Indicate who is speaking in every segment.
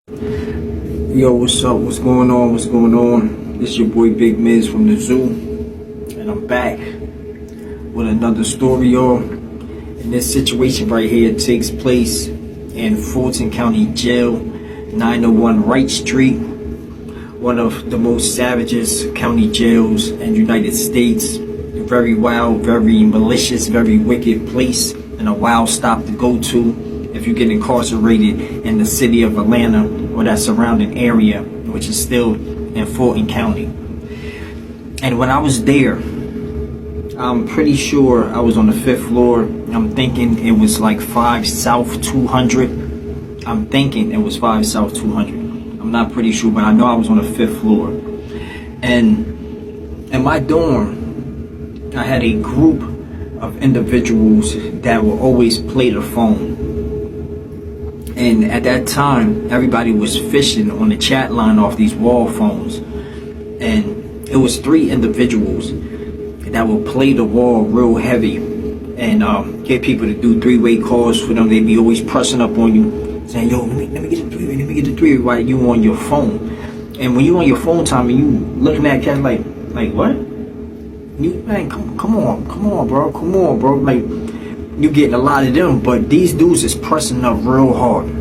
Speaker 1: Yo, what's up? What's going on? What's going on? This is your boy Big Miz from the zoo, and I'm back with another story, y'all. And this situation right here takes place in Fulton County Jail, 901 Wright Street, one of the most savagest county jails in the United States. A very wild, very malicious, very wicked place, and a wild stop to go to if you get incarcerated in the city of Atlanta or that surrounding area, which is still in Fulton County. And when I was there, I'm pretty sure I was on the 5th floor. I'm thinking it was like 5 South 200. I'm thinking it was 5 South 200. I'm not pretty sure, but I know I was on the 5th floor. And in my dorm, I had a group of individuals that will always play the phone. And at that time, everybody was fishing on the chat line off these wall phones. And it was 3 individuals that would play the wall real heavy and get people to do 3-way calls for them. They'd be always pressing up on you, saying, yo, let me get the 3-way, let me get the 3-way while you on your phone. And when you on your phone time and you looking at cat like what? You, man, come on, bro. Like, you getting a lot of them, but these dudes is pressing up real hard.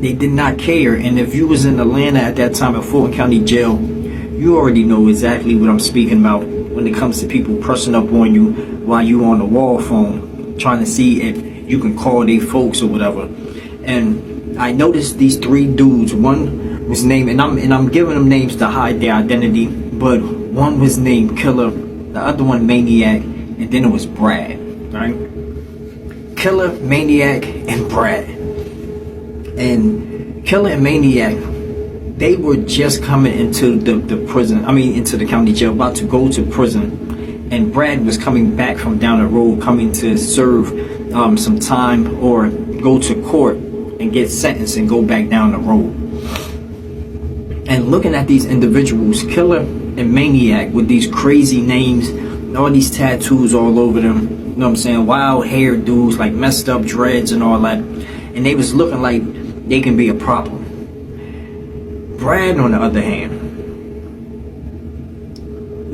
Speaker 1: They did not care. And if you was in Atlanta at that time at Fulton County Jail, you already know exactly what I'm speaking about when it comes to people pressing up on you while you on the wall phone, trying to see if you can call their folks or whatever. And I noticed these 3 dudes. One was named, and I'm giving them names to hide their identity, but one was named Killa, the other one Maniac, and then it was Brad, right? Killa, Maniac, and Brad. And Killa and Maniac, they were just coming into the prison, into the county jail, about to go to prison. And Brad was coming back from down the road, coming to serve some time or go to court and get sentenced and go back down the road. And looking at these individuals, Killa and Maniac, with these crazy names, all these tattoos all over them, you know what I'm saying, wild hair dudes, like messed up dreads and all that, and they was looking like they can be a problem. Brad, on the other hand,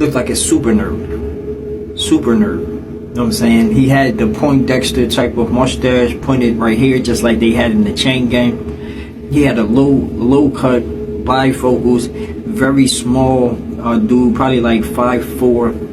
Speaker 1: looked like a super nerd. You know what I'm saying? He had the Poindexter type of mustache pointed right here, just like they had in the Chain Gang. He had a low cut, bifocals, very small dude, probably like 5'4",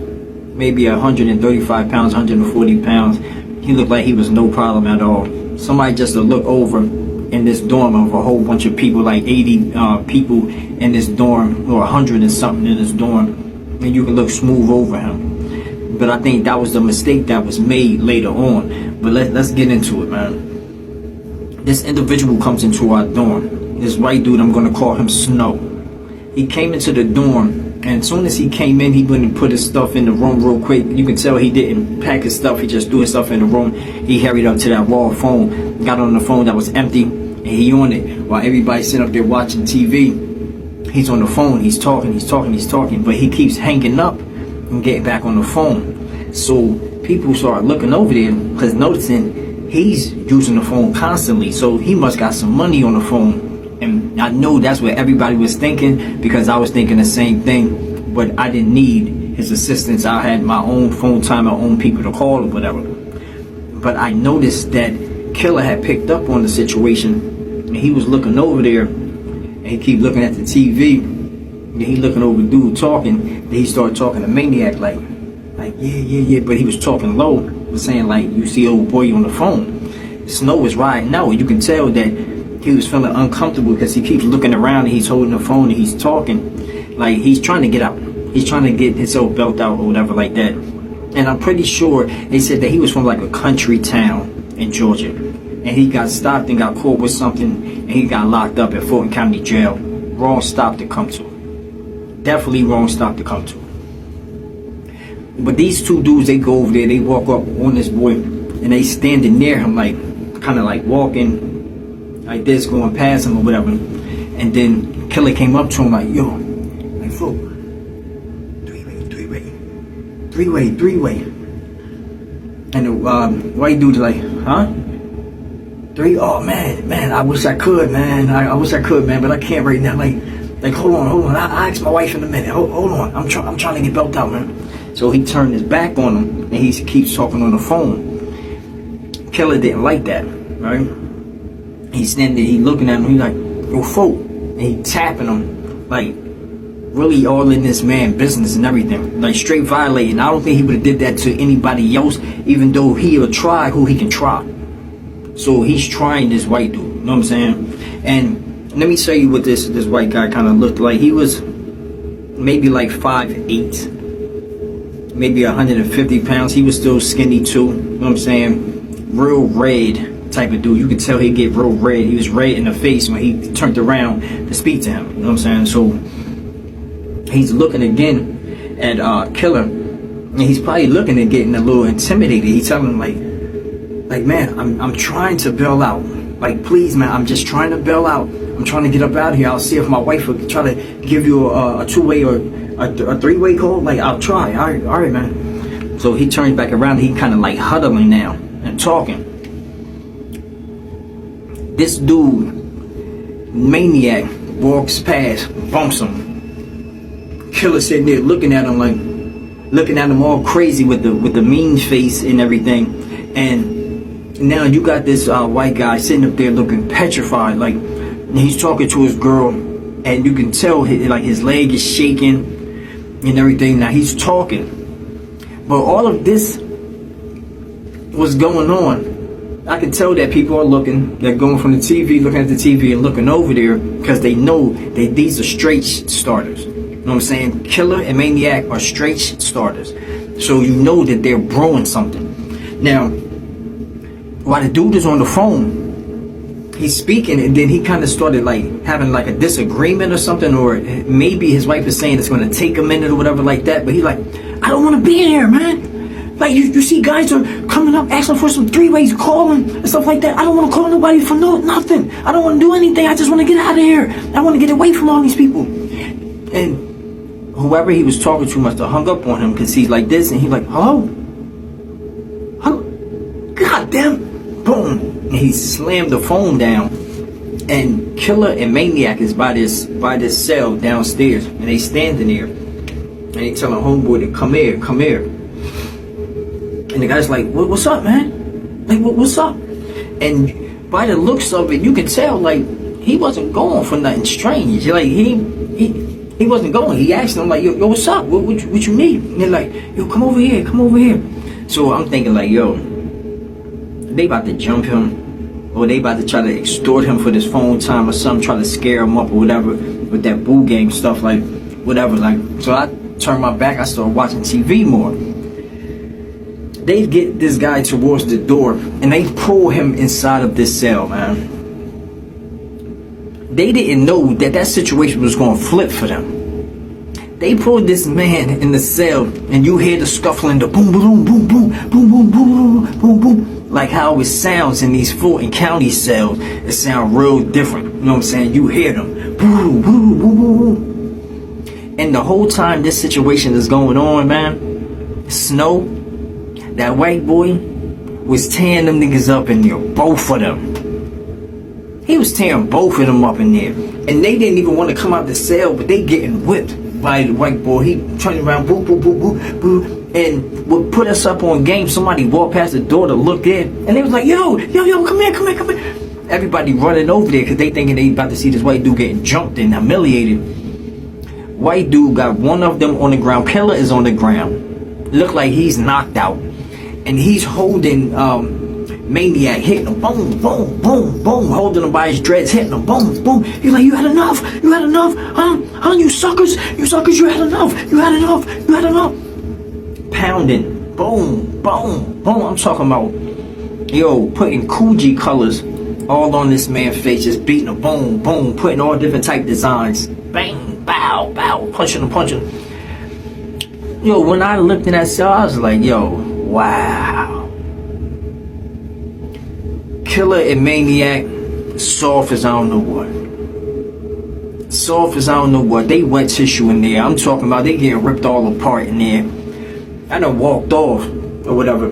Speaker 1: maybe 135 pounds, 140 pounds. He looked like he was no problem at all. Somebody just to look over in this dorm of a whole bunch of people, like 80 people in this dorm, or 100 and something in this dorm, and you can look smooth over him. But I think that was the mistake that was made later on. But let's get into it, man. This individual comes into our dorm. This white dude, I'm gonna call him Snow. He came into the dorm, and as soon as he came in, he went and put his stuff in the room real quick. You can tell he didn't pack his stuff. He just threw his stuff in the room. He hurried up to that wall phone, got on the phone that was empty, and he on it. While everybody's sitting up there watching TV, he's on the phone. He's talking, but he keeps hanging up and getting back on the phone. So people start looking over there because noticing he's using the phone constantly. So he must got some money on the phone. And I know that's what everybody was thinking, because I was thinking the same thing, but I didn't need his assistance. I had my own phone time, my own people to call or whatever. But I noticed that Killa had picked up on the situation, and he was looking over there, and he keep looking at the TV, and he looking over dude talking. Then he started talking to Maniac like yeah, but he was talking low, was saying like, you see old boy on the phone. Snow was riding out. You can tell that he was feeling uncomfortable because he keeps looking around and he's holding the phone and he's talking like he's trying to get out. He's trying to get himself belt out or whatever like that. And I'm pretty sure they said that he was from like a country town in Georgia, and he got stopped and got caught with something, and he got locked up at Fulton County Jail. Wrong stop to come to. Definitely wrong stop to come to. But these 2 dudes, they go over there, they walk up on this boy, and they standing near him, like kind of like walking like this, going past him or whatever. And then Killa came up to him like, yo, like, fool, 3-way. And the white dude's like, huh? 3. Oh man, I wish I could, man. I wish I could, man, but I can't right now. Like, hold on. I ask my wife in a minute. Hold on. I'm trying to get built out, man. So he turned his back on him, and he keeps talking on the phone. Killa didn't like that, right? He's standing there, he looking at him. He's like, yo, folk. And he tapping him, like, really all in this man business and everything, like straight violating. I don't think he would have did that to anybody else, even though he'll try who he can try. So he's trying this white dude, you know what I'm saying? And let me tell you what this white guy kind of looked like. He was maybe like 5'8", maybe 150 pounds. He was still skinny too, you know what I'm saying? Real red type of dude. You could tell he'd get real red. He was red in the face when he turned around to speak to him, you know what I'm saying? So he's looking again at Killa, and he's probably looking and getting a little intimidated. He's telling him like man, I'm trying to bail out. Like, please, man, I'm just trying to bail out. I'm trying to get up out of here. I'll see if my wife will try to give you a 2-way or a 3-way call. Like, I'll try. All right, man. So he turns back around. He kind of like huddling now and talking. This dude, Maniac, walks past, bumps him. Killa sitting there looking at him all crazy with the mean face and everything. And now you got this white guy sitting up there looking petrified, like he's talking to his girl, and you can tell his leg is shaking and everything. Now he's talking, but all of this was going on. I can tell that people are looking. They're going from the TV, looking at the TV and looking over there because they know that these are straight starters. You know what I'm saying? Killa and Maniac are straight starters, so you know that they're brewing something. Now, while the dude is on the phone, he's speaking, and then he kind of started like having like a disagreement or something, or maybe his wife is saying it's going to take a minute or whatever like that. But he's like, I don't want to be here, man. Like, you see guys are coming up asking for some 3-ways calling and stuff like that. I don't want to call nobody for nothing. I don't want to do anything. I just want to get out of here. I want to get away from all these people. And whoever he was talking to must have hung up on him, because he's like this, and he's like, hello? God damn. Boom. And he slammed the phone down. And Killa and Maniac is by this cell downstairs, and they standing there, and they telling homeboy to come here. And the guy's like, what's up, man? Like, what's up? And by the looks of it, you can tell, like, he wasn't going for nothing strange. Like, he wasn't going. He asked them, like, yo, what's up? What you need? And they're like, yo, come over here. So I'm thinking, like, yo, they about to jump him, or they about to try to extort him for this phone time or something, try to scare him up or whatever with that boo game stuff, like, whatever. Like, so I turned my back. I started watching TV more. They get this guy towards the door, and they pull him inside of this cell, man. They didn't know that situation was going to flip for them. They pulled this man in the cell, and you hear the scuffling, the boom, boom, boom, boom, boom, boom, boom, boom, boom. Like how it sounds in these Fulton County cells. It sounds real different. You know what I'm saying? You hear them. Boom, boom, boom, boom. And the whole time this situation is going on, man, Snow, that white boy, was tearing them niggas up in there. Both of them. He was tearing both of them up in there. And they didn't even want to come out the cell, but they getting whipped by the white boy. He turning around, boo, boo, boo, boo, boo. And would put us up on game. Somebody walked past the door to look in, and they was like, yo, come here. Everybody running over there because they thinking they about to see this white dude getting jumped and humiliated. White dude got one of them on the ground. Killa is on the ground. Look like he's knocked out. And he's holding Maniac, hitting him, boom, boom, boom, boom, holding him by his dreads, hitting him, boom, boom. He's like, you had enough, huh, you suckers, you had enough. Pounding, boom, boom, boom. I'm talking about, yo, putting Coogee colors all on this man's face, just beating him, boom, boom, putting all different type designs, bang, bow, bow, punching him. Yo, when I looked in that cell, I was like, yo, wow. Killa and Maniac, soft as I don't know what. They wet tissue in there. I'm talking about they getting ripped all apart in there. I done walked off or whatever.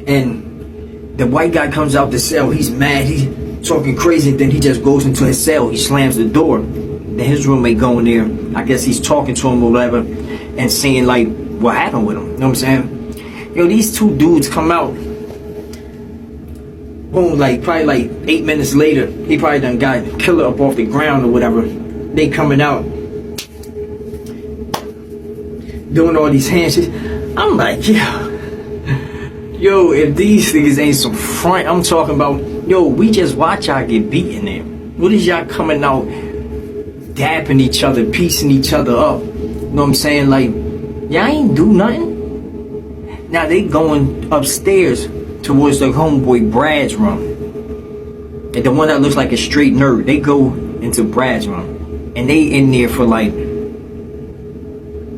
Speaker 1: And The white guy comes out the cell. He's mad. He's talking crazy. Then he just goes into his cell. He slams the door. Then his roommate go in there. I guess he's talking to him or whatever, and seeing like what happened with him. You know what I'm saying? Yo, these two dudes come out. Boom, like probably like 8 minutes later, he probably done got Killa up off the ground or whatever. They coming out, doing all these handshakes. I'm like, yo, if these niggas ain't some front, I'm talking about, yo, we just watch y'all get beaten there. What is y'all coming out, dapping each other, piecing each other up? You know what I'm saying? Like, y'all ain't do nothing. Now they going upstairs towards the homeboy Brad's room. And the one that looks like a straight nerd, they go into Brad's room. And they in there for like,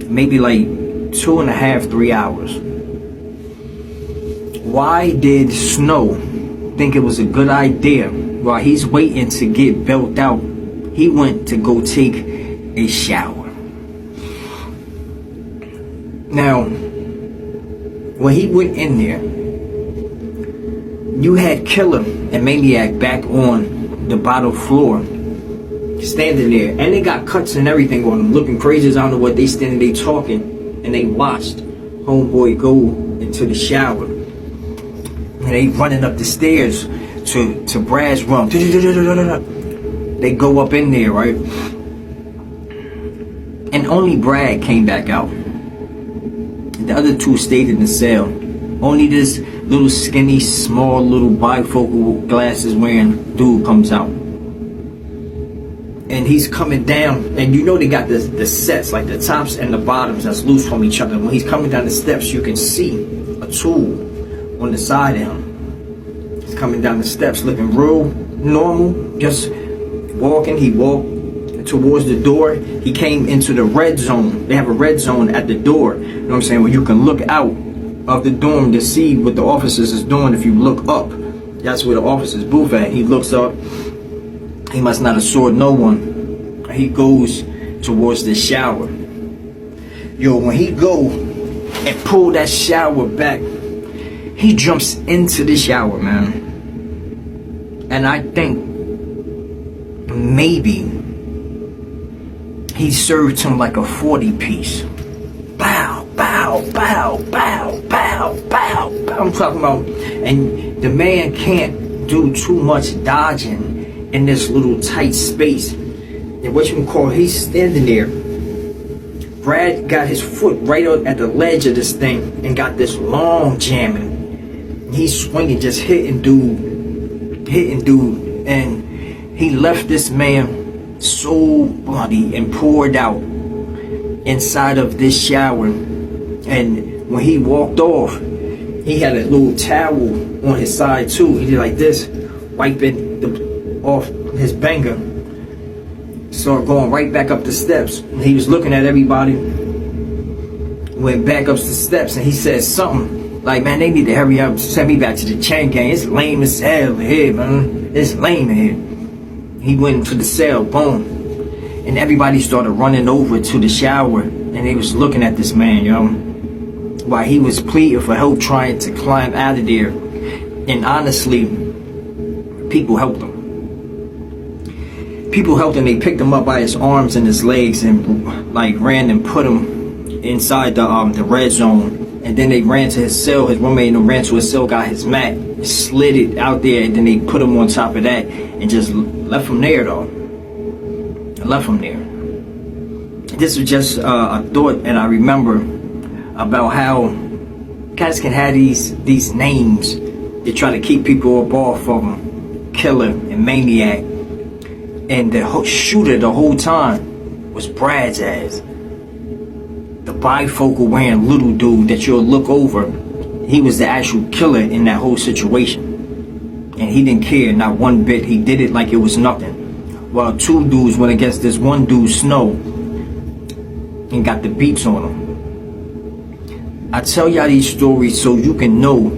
Speaker 1: maybe like 2.5, 3 hours. Why did Snow think it was a good idea while he's waiting to get built out, he went to go take a shower? Now, when he went in there, you had Killa and Maniac back on the bottom floor, standing there, and they got cuts and everything on them, looking crazy as I don't know what. They standing there talking, and they watched homeboy go into the shower, and they running up the stairs to Brad's room. They go up in there, right? And only Brad came back out. The other two stayed in the cell. Only this little skinny, small, little bifocal glasses wearing dude comes out. And he's coming down, and you know they got the sets, like the tops and the bottoms that's loose from each other. When he's coming down the steps, you can see a tool on the side of him. He's coming down the steps looking real normal, just walking. He walked towards the door. He came into the red zone. They have a red zone at the door, you know what I'm saying, where you can look out of the dorm to see what the officers is doing. If you look up, that's where the officers booth at. He looks up. He must not have saw no one. He goes towards the shower. Yo, when he go and pull that shower back, he jumps into the shower, man. And I think maybe he served him like a 40 piece. Bow, bow, bow, bow, bow, bow, bow. I'm talking about, and the man can't do too much dodging in this little tight space. And what you can call, he's standing there. Brad got his foot right at the ledge of this thing and got this long jamming. He's swinging, just hitting dude. And he left this man so bloody and poured out inside of this shower. And when he walked off, he had a little towel on his side too. He did like this, wiping off his banger. Started going right back up the steps. He was looking at everybody, went back up the steps, and he said something like, man, they need to hurry up, send me back to the chain gang. It's lame as hell here, man. It's lame here. He went into the cell, boom. And everybody started running over to the shower, and they was looking at this man, yo, while he was pleading for help, trying to climb out of there. And honestly, people helped him. People helped him. They picked him up by his arms and his legs and like ran and put him inside the red zone. And then they ran to his cell. His roommate ran to his cell, got his mat, slid it out there, and then they put him on top of that and just left him there, though. Left him there. This was just a thought, and I remember about how guys can have these names to try to keep people up off of them. Killa and Maniac. And the shooter the whole time was Brad's ass. The bifocal wearing little dude that you'll look over, he was the actual killer in that whole situation. And he didn't care, not one bit. He did it like it was nothing. While two dudes went against this one dude, Snow, and got the beats on him. I tell y'all these stories so you can know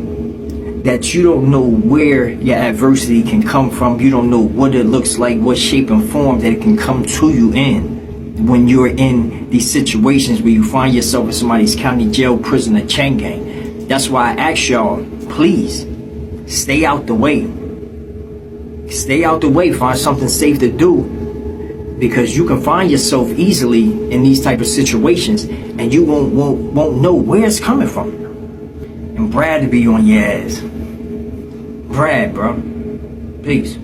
Speaker 1: that you don't know where your adversity can come from. You don't know what it looks like, what shape and form that it can come to you in when you're in these situations where you find yourself in somebody's county jail, prison, or chain gang. That's why I ask y'all, please, Stay out the way. Stay out the way. Find something safe to do, because you can find yourself easily in these type of situations, and you won't know where it's coming from. And Brad to be on your ass. Brad, bro. Peace.